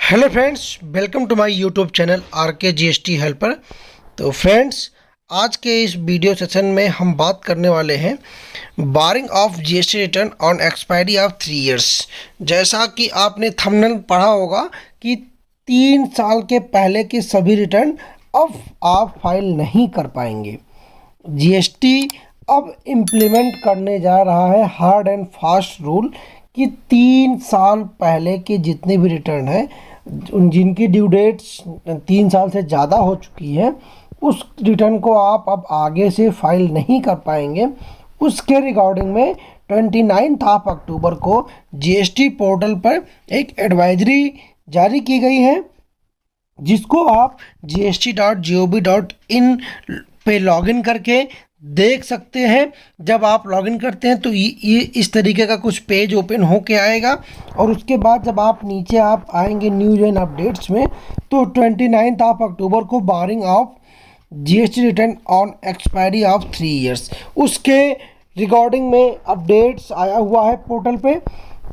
Hello friends, welcome to my YouTube channel R K GST helper. तो friends, आज के इस वीडियो सेशन में हम बात करने वाले हैं barring of GST return on expiry of 3 years. जैसा कि आपने थंबनेल पढ़ा होगा कि 3 साल के पहले के सभी रिटर्न अब आप फाइल नहीं कर पाएंगे। जीएसटी अब इम्प्लीमेंट करने जा रहा है हार्ड एंड फास्ट रूल कि 3 साल पहले के जितने भी रिटर्न हैं जिनकी ड्यू डेट्स 3 साल से ज़्यादा हो चुकी है, उस रिटर्न को आप अब आगे से फाइल नहीं कर पाएंगे। उसके रिगार्डिंग में 29 अक्टूबर को जीएसटी पोर्टल पर एक एडवाइजरी जारी की गई है, जिसको आप gst.gov.in पे लॉगिन करके देख सकते हैं। जब आप लॉगिन करते हैं तो ये इस तरीके का कुछ पेज ओपन होके आएगा, और उसके बाद जब आप नीचे आप आएंगे न्यूज एंड अपडेट्स में, तो 29 अक्टूबर को barring of GST return on expiry of 3 years उसके रिगार्डिंग में अपडेट्स आया हुआ है पोर्टल पे।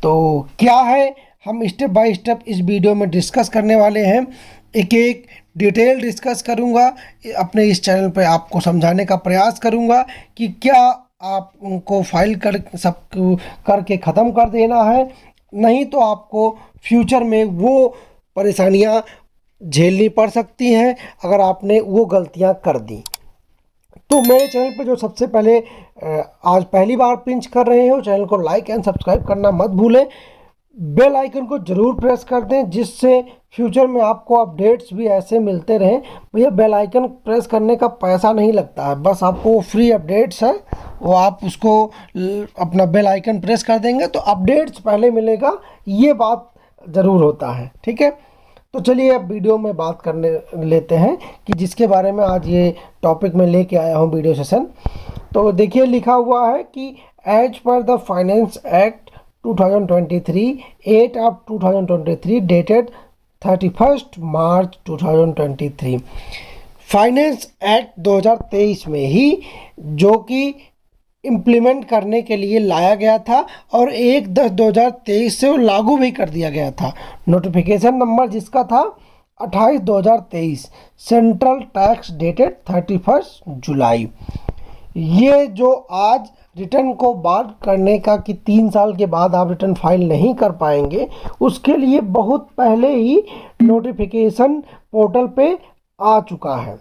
तो क्या है, हम स्टेप बाय स्टेप इस वीडियो में डिस्कस करने वाले हैं। एक एक डिटेल डिस्कस करूंगा, अपने इस चैनल पे आपको समझाने का प्रयास करूंगा कि क्या आपको फाइल सब करके ख़त्म कर देना है, नहीं तो आपको फ्यूचर में वो परेशानियां झेलनी पड़ सकती हैं अगर आपने वो गलतियां कर दी। तो मेरे चैनल पे जो सबसे पहले आज पहली बार पिंच कर रहे हो, चैनल को लाइक एंड सब्सक्राइब करना मत भूलें। बेल आइकन को ज़रूर प्रेस कर दें, जिससे फ्यूचर में आपको अपडेट्स भी ऐसे मिलते रहें। भैया, बेल आइकन प्रेस करने का पैसा नहीं लगता है, बस आपको फ्री अपडेट्स है, वो आप उसको अपना बेल आइकन प्रेस कर देंगे तो अपडेट्स पहले मिलेगा, ये बात ज़रूर होता है। ठीक है, तो चलिए अब वीडियो में बात करने लेते हैं कि जिसके बारे में आज ये टॉपिक में लेके आया हूँ वीडियो सेशन। तो देखिए, लिखा हुआ है कि as per the finance act 2023 8 of 2023 dated 31 March 2023, finance act 2023 में ही जो कि इम्प्लीमेंट करने के लिए लाया गया था और 1/10/2023 से वो लागू भी कर दिया गया था। नोटिफिकेशन नंबर जिसका था 28/2023, सेंट्रल टैक्स डेटेड 31 जुलाई। ये जो आज रिटर्न को बात करने का कि 3 साल के बाद आप रिटर्न फाइल नहीं कर पाएंगे, उसके लिए बहुत पहले ही नोटिफिकेशन पोर्टल पे आ चुका है।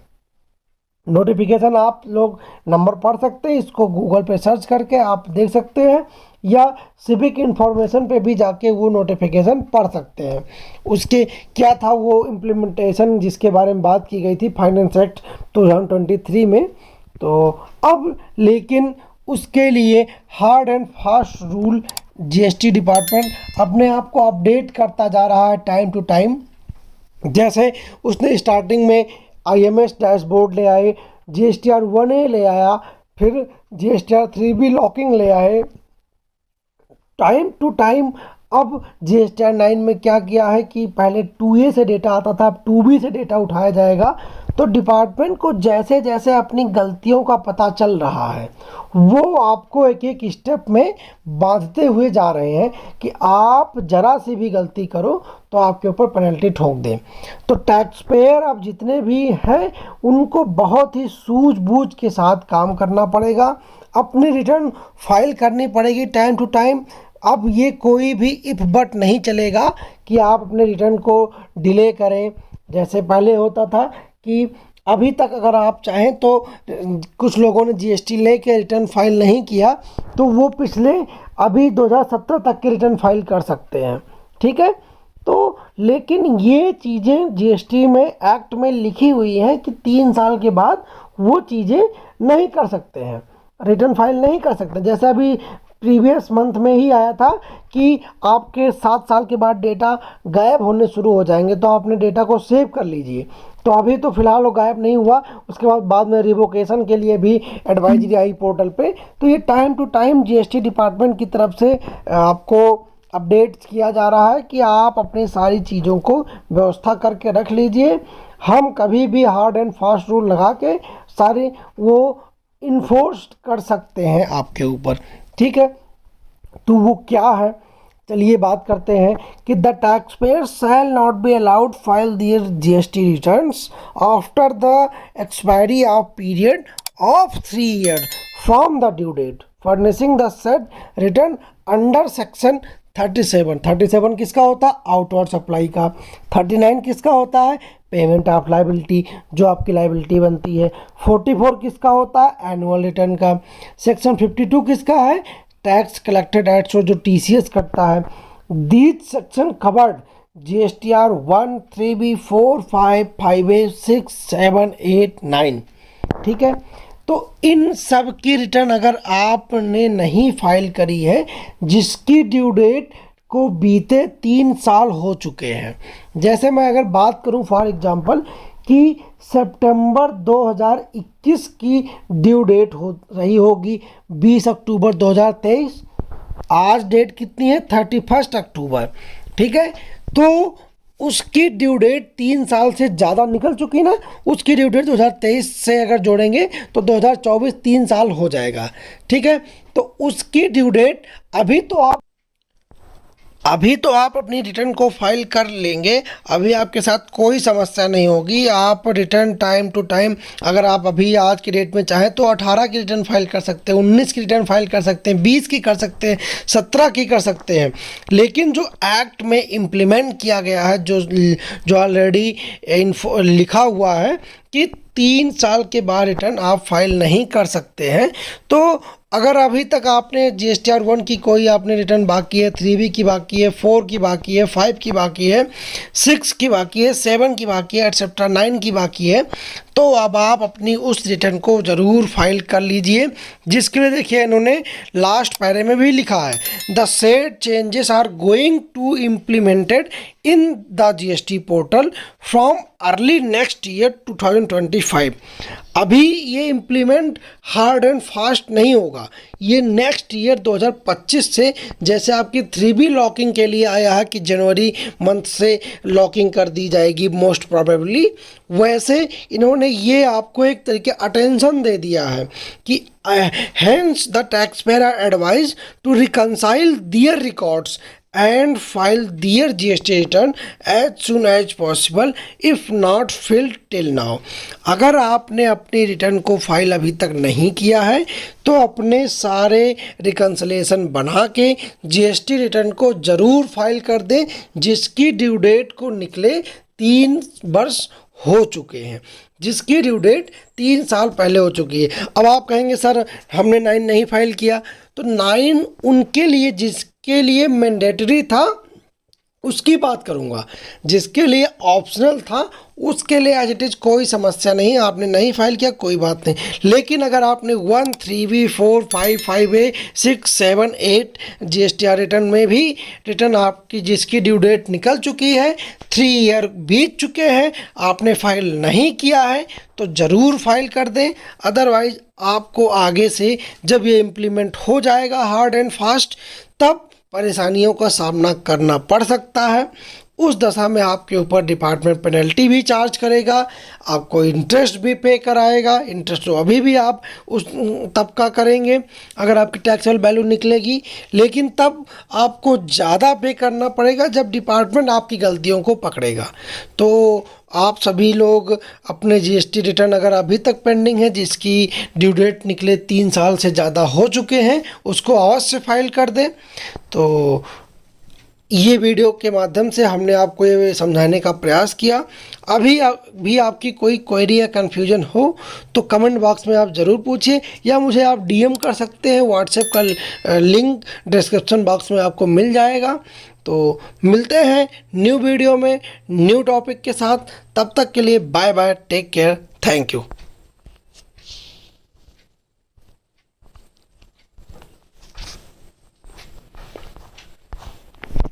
नोटिफिकेशन आप लोग नंबर पढ़ सकते हैं, इसको गूगल पे सर्च करके आप देख सकते हैं, या सिविक इन्फॉर्मेशन पे भी जाके वो नोटिफिकेशन पढ़ सकते हैं। उसके क्या था वो इम्प्लीमेंटेशन जिसके बारे में बात की गई थी फाइनेंस एक्ट 2023 में। तो अब लेकिन उसके लिए hard and fast rule GST department अपने आप को अपडेट करता जा रहा है टाइम टू टाइम। जैसे उसने स्टार्टिंग में आईएमएस डैशबोर्ड ले आए, जीएसटीआर 1A ले आया, फिर जीएसटीआर 3B लॉकिंग ले आए। टाइम टू टाइम अब जीएसटीआर 9 में क्या किया है कि पहले 2A से डेटा आता था, अब 2B से डेटा उठाया जाएगा। तो डिपार्टमेंट को जैसे जैसे अपनी गलतियों का पता चल रहा है, वो आपको एक एक स्टेप में बांधते हुए जा रहे हैं कि आप जरा सी भी गलती करो तो आपके ऊपर पेनल्टी ठोक दें। तो टैक्स पेयर अब जितने भी हैं उनको बहुत ही सूझबूझ के साथ काम करना पड़ेगा, अपनी रिटर्न फाइल करनी पड़ेगी टाइम टू टाइम। अब ये कोई भी इफ बट नहीं चलेगा कि आप अपने रिटर्न को डिले करें। जैसे पहले होता था कि अभी तक अगर आप चाहें तो कुछ लोगों ने जीएसटी लेके रिटर्न फाइल नहीं किया तो वो पिछले अभी 2017 तक के रिटर्न फाइल कर सकते हैं। ठीक है, तो लेकिन ये चीज़ें जीएसटी में एक्ट में लिखी हुई हैं कि 3 साल के बाद वो चीज़ें नहीं कर सकते हैं, रिटर्न फाइल नहीं कर सकते। जैसे अभी प्रीवियस मंथ में ही आया था कि आपके 7 साल के बाद डेटा गायब होने शुरू हो जाएंगे, तो आप अपने डेटा को सेव कर लीजिए। तो अभी तो फिलहाल वो गायब नहीं हुआ, उसके बाद में रिवोकेशन के लिए भी एडवाइजरी आई पोर्टल पे। तो ये time to time GST department की तरफ से आपको अपडेट्स किया जा रहा है कि आप अपनी सारी चीज़ों को व्यवस्था करके रख लीजिए। हम कभी भी हार्ड एंड फास्ट रूल लगा के सारे वो इन्फोर्स कर सकते हैं आपके ऊपर। ठीक है, तो वो क्या है चलिए बात करते हैं कि the tax payer shall not be allowed file their GST returns after the expiry of period of 3 year from the due date furnishing the said return under section 37 किसका होता है? आउटवर्ड सप्लाई का। 39 किसका होता है? पेमेंट ऑफ लाइबिलिटी, जो आपकी liability बनती है। 44 किसका होता है? एनुअल रिटर्न का। सेक्शन 52 किसका है? टैक्स कलेक्टेड एट सोर्स, जो टीसीएस करता है। These section covered GSTR 1, 3B, 4, 5, 5A, 6, 7, 8, 9। ठीक है, तो इन सब की रिटर्न अगर आपने नहीं फाइल करी है, जिसकी ड्यू डेट को बीते 3 साल हो चुके हैं, जैसे मैं अगर बात करूं फॉर एग्जांपल कि सितंबर 2021 की ड्यू डेट हो रही होगी 20 अक्टूबर 2023, आज डेट कितनी है? 31 अक्टूबर। ठीक है, तो उसकी ड्यू डेट 3 साल से ज़्यादा निकल चुकी ना, उसकी ड्यू डेट 2023 से अगर जोड़ेंगे तो 2024 3 साल हो जाएगा। ठीक है, तो उसकी ड्यू डेट अभी तो आप अपनी रिटर्न को फाइल कर लेंगे, अभी आपके साथ कोई समस्या नहीं होगी। आप रिटर्न टाइम टू टाइम, अगर आप अभी आज की डेट में चाहें तो 18 की रिटर्न फाइल कर सकते हैं, 19 की रिटर्न फाइल कर सकते हैं, 20 की कर सकते हैं, 17 की कर सकते हैं। लेकिन जो एक्ट में इम्प्लीमेंट किया गया है, जो ऑलरेडी लिखा हुआ है कि 3 साल के बाद रिटर्न आप फाइल नहीं कर सकते हैं, तो अगर अभी तक आपने जीएसटीआर 1 की कोई आपने रिटर्न बाकी है, 3B की बाकी है, 4 की बाकी है, 5 की बाकी है, 6 की बाकी है, 7 की बाकी है, एटसेट्रा 9 की बाकी है, तो अब आप अपनी उस रिटर्न को ज़रूर फाइल कर लीजिए। जिसके लिए देखिए इन्होंने लास्ट पैरे में भी लिखा है, the said changes are going to implemented in the GST portal from early next year 2025। अभी ये इम्प्लीमेंट हार्ड एंड फास्ट नहीं होगा, ये नेक्स्ट ईयर 2025 से, जैसे आपकी 3B लॉकिंग के लिए आया है कि जनवरी मंथ से लॉकिंग कर दी जाएगी मोस्ट प्रोबेबली, वैसे इन्होंने ये आपको एक तरीके अटेंशन दे दिया है कि hence the taxpayer are advised to reconcile their records and file their GST return as soon as possible if not filed till now। अगर आपने अपनी रिटर्न को फाइल अभी तक नहीं किया है तो अपने सारे रिकन्सलेशन बना के जीएसटी रिटर्न को ज़रूर फाइल कर दें, जिसकी ड्यू डेट को निकले 3 वर्ष हो चुके हैं, जिसकी ड्यू डेट 3 साल पहले हो चुकी है। अब आप कहेंगे सर हमने 9 नहीं फाइल किया, तो 9 उनके लिए जिसके लिए मैंडेटरी था उसकी बात करूंगा, जिसके लिए ऑप्शनल था उसके लिए एज इट इज़ कोई समस्या नहीं, आपने नहीं फाइल किया कोई बात नहीं। लेकिन अगर आपने 1, 3B, 4, 5, 5A, 6, 7, 8 जीएसटीआर रिटर्न में भी रिटर्न आपकी जिसकी ड्यू डेट निकल चुकी है, 3 ईयर बीत चुके हैं, आपने फाइल नहीं किया है तो ज़रूर फाइल कर दें। अदरवाइज़ आपको आगे से जब ये इम्प्लीमेंट हो जाएगा हार्ड एंड फास्ट, तब परेशानियों का सामना करना पड़ सकता है। उस दशा में आपके ऊपर डिपार्टमेंट पेनल्टी भी चार्ज करेगा, आपको इंटरेस्ट भी पे कराएगा। इंटरेस्ट तो अभी भी आप उस तब का करेंगे अगर आपकी टैक्सेबल वैल्यू निकलेगी, लेकिन तब आपको ज़्यादा पे करना पड़ेगा जब डिपार्टमेंट आपकी गलतियों को पकड़ेगा। तो आप सभी लोग अपने जीएसटी रिटर्न अगर अभी तक पेंडिंग है, जिसकी ड्यू डेट निकले 3 साल से ज़्यादा हो चुके हैं, उसको अवश्य फाइल कर दें। तो ये वीडियो के माध्यम से हमने आपको ये समझाने का प्रयास किया। अभी भी आपकी कोई क्वेरी या कन्फ्यूजन हो तो कमेंट बॉक्स में आप ज़रूर पूछिए, या मुझे आप डीएम कर सकते हैं। व्हाट्सएप का लिंक डिस्क्रिप्शन बॉक्स में आपको मिल जाएगा। तो मिलते हैं न्यू वीडियो में न्यू टॉपिक के साथ, तब तक के लिए bye bye, take care, thank you.